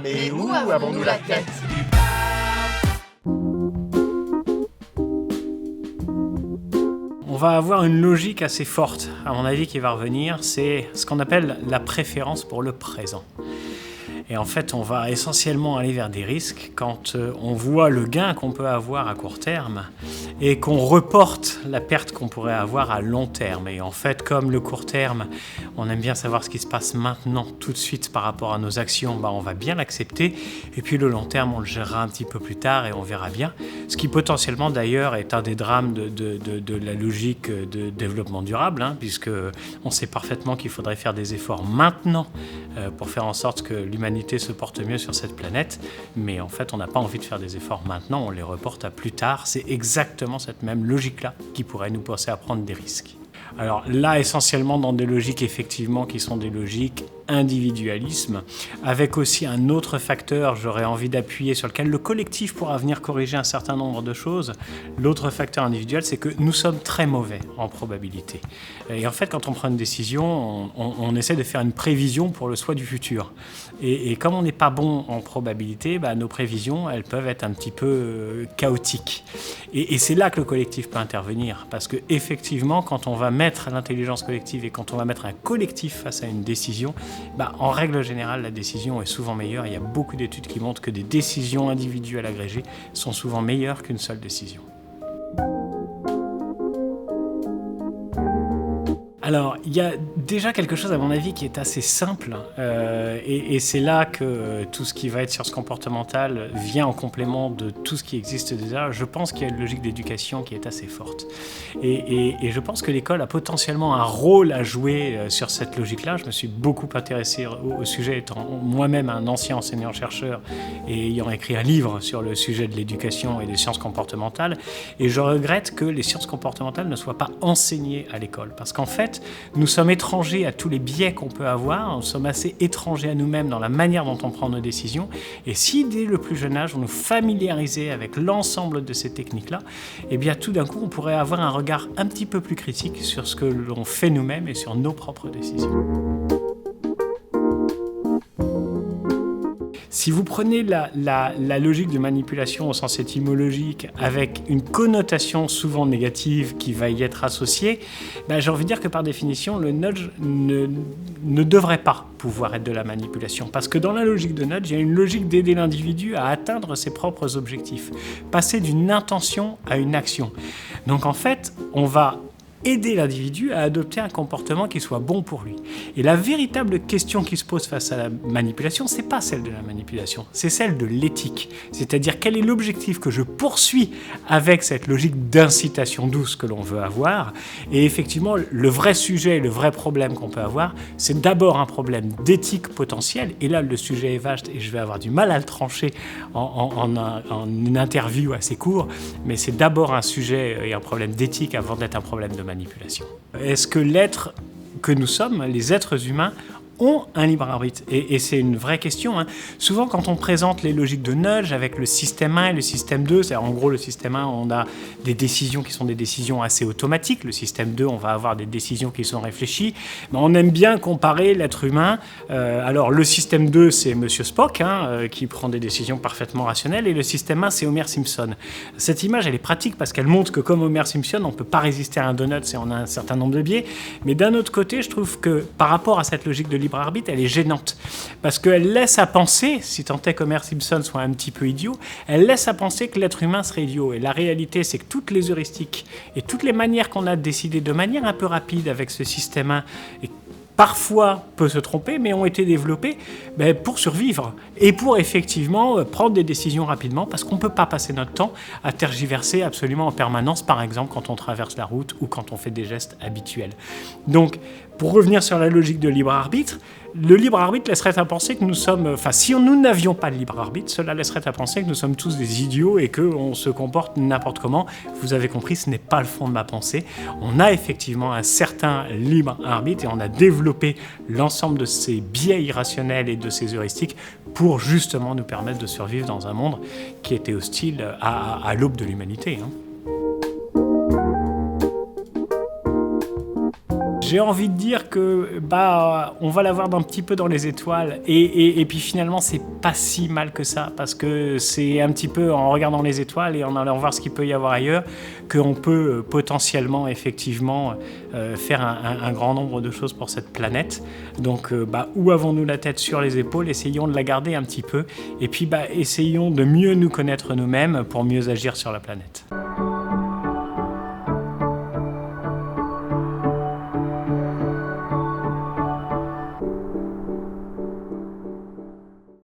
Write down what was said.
Mais où avons-nous la tête? On va avoir une logique assez forte, à mon avis, qui va revenir, c'est ce qu'on appelle la préférence pour le présent. Et en fait, on va essentiellement aller vers des risques quand on voit le gain qu'on peut avoir à court terme et qu'on reporte la perte qu'on pourrait avoir à long terme. Et en fait, comme le court terme, on aime bien savoir ce qui se passe maintenant, tout de suite par rapport à nos actions, on va bien l'accepter. Et puis le long terme, on le gérera un petit peu plus tard et on verra bien. Ce qui potentiellement d'ailleurs est un des drames de la logique de développement durable, puisque on sait parfaitement qu'il faudrait faire des efforts maintenant pour faire en sorte que l'humanité se porte mieux sur cette planète, mais en fait on n'a pas envie de faire des efforts maintenant, on les reporte à plus tard. C'est exactement cette même logique-là qui pourrait nous pousser à prendre des risques. Alors là, essentiellement dans des logiques effectivement qui sont des logiques individualisme, avec aussi un autre facteur, j'aurais envie d'appuyer, sur lequel le collectif pourra venir corriger un certain nombre de choses. L'autre facteur individuel, c'est que nous sommes très mauvais en probabilité. Et en fait, quand on prend une décision, on essaie de faire une prévision pour le soi du futur. Et comme on n'est pas bon en probabilité, nos prévisions, elles peuvent être un petit peu chaotiques. Et c'est là que le collectif peut intervenir, parce que effectivement, quand on va mettre l'intelligence collective et quand on va mettre un collectif face à une décision, en règle générale, la décision est souvent meilleure. Il y a beaucoup d'études qui montrent que des décisions individuelles agrégées sont souvent meilleures qu'une seule décision. Alors, il y a déjà quelque chose, à mon avis, qui est assez simple, et c'est là que tout ce qui va être sciences comportementales vient en complément de tout ce qui existe déjà. Je pense qu'il y a une logique d'éducation qui est assez forte. Et je pense que l'école a potentiellement un rôle à jouer sur cette logique-là. Je me suis beaucoup intéressé au sujet, étant moi-même un ancien enseignant-chercheur et ayant écrit un livre sur le sujet de l'éducation et des sciences comportementales. Et je regrette que les sciences comportementales ne soient pas enseignées à l'école, parce qu'en fait, nous sommes étrangers à tous les biais qu'on peut avoir, nous sommes assez étrangers à nous-mêmes dans la manière dont on prend nos décisions, et si dès le plus jeune âge on nous familiarisait avec l'ensemble de ces techniques-là, tout d'un coup on pourrait avoir un regard un petit peu plus critique sur ce que l'on fait nous-mêmes et sur nos propres décisions. Si vous prenez la logique de manipulation au sens étymologique avec une connotation souvent négative qui va y être associée, j'ai envie de dire que par définition, le nudge ne devrait pas pouvoir être de la manipulation. Parce que dans la logique de nudge, il y a une logique d'aider l'individu à atteindre ses propres objectifs, passer d'une intention à une action. Donc en fait, on va aider l'individu à adopter un comportement qui soit bon pour lui. Et la véritable question qui se pose face à la manipulation, c'est pas celle de la manipulation, c'est celle de l'éthique. C'est-à-dire quel est l'objectif que je poursuis avec cette logique d'incitation douce que l'on veut avoir. Et effectivement, le vrai sujet, le vrai problème qu'on peut avoir, c'est d'abord un problème d'éthique potentielle. Et là, le sujet est vaste et je vais avoir du mal à le trancher en une interview assez courte. Mais c'est d'abord un sujet et un problème d'éthique avant d'être un problème de manipulation. Est-ce que l'être que nous sommes, les êtres humains, ont un libre arbitre? Et c'est une vraie question. Souvent, quand on présente les logiques de nudge avec le système 1 et le système 2, c'est-à-dire en gros, le système 1, on a des décisions qui sont des décisions assez automatiques. Le système 2, on va avoir des décisions qui sont réfléchies. Mais on aime bien comparer l'être humain. Alors, le système 2, c'est Monsieur Spock, qui prend des décisions parfaitement rationnelles. Et le système 1, c'est Homer Simpson. Cette image, elle est pratique parce qu'elle montre que comme Homer Simpson, on ne peut pas résister à un donut et on a un certain nombre de biais. Mais d'un autre côté, je trouve que par rapport à cette logique de libre arbitre, elle est gênante parce qu'elle laisse à penser, si tant est qu'Homer Simpson soit un petit peu idiot, elle laisse à penser que l'être humain serait idiot. Et la réalité, c'est que toutes les heuristiques et toutes les manières qu'on a de décider de manière un peu rapide avec ce système 1 et parfois peut se tromper, mais ont été développés pour survivre et pour effectivement prendre des décisions rapidement, parce qu'on ne peut pas passer notre temps à tergiverser absolument en permanence, par exemple quand on traverse la route ou quand on fait des gestes habituels. Donc, pour revenir sur la logique de libre arbitre, le libre arbitre laisserait à penser que nous sommes... si nous n'avions pas de libre arbitre, cela laisserait à penser que nous sommes tous des idiots et qu'on se comporte n'importe comment. Vous avez compris, ce n'est pas le fond de ma pensée. On a effectivement un certain libre arbitre et on a développé l'ensemble de ces biais irrationnels et de ces heuristiques pour justement nous permettre de survivre dans un monde qui était hostile à l'aube de l'humanité. J'ai envie de dire que on va la voir d'un petit peu dans les étoiles et puis finalement c'est pas si mal que ça parce que c'est un petit peu en regardant les étoiles et en allant voir ce qu'il peut y avoir ailleurs qu'on peut potentiellement effectivement faire un grand nombre de choses pour cette planète. Donc où avons-nous la tête sur les épaules? Essayons de la garder un petit peu et puis essayons de mieux nous connaître nous-mêmes pour mieux agir sur la planète.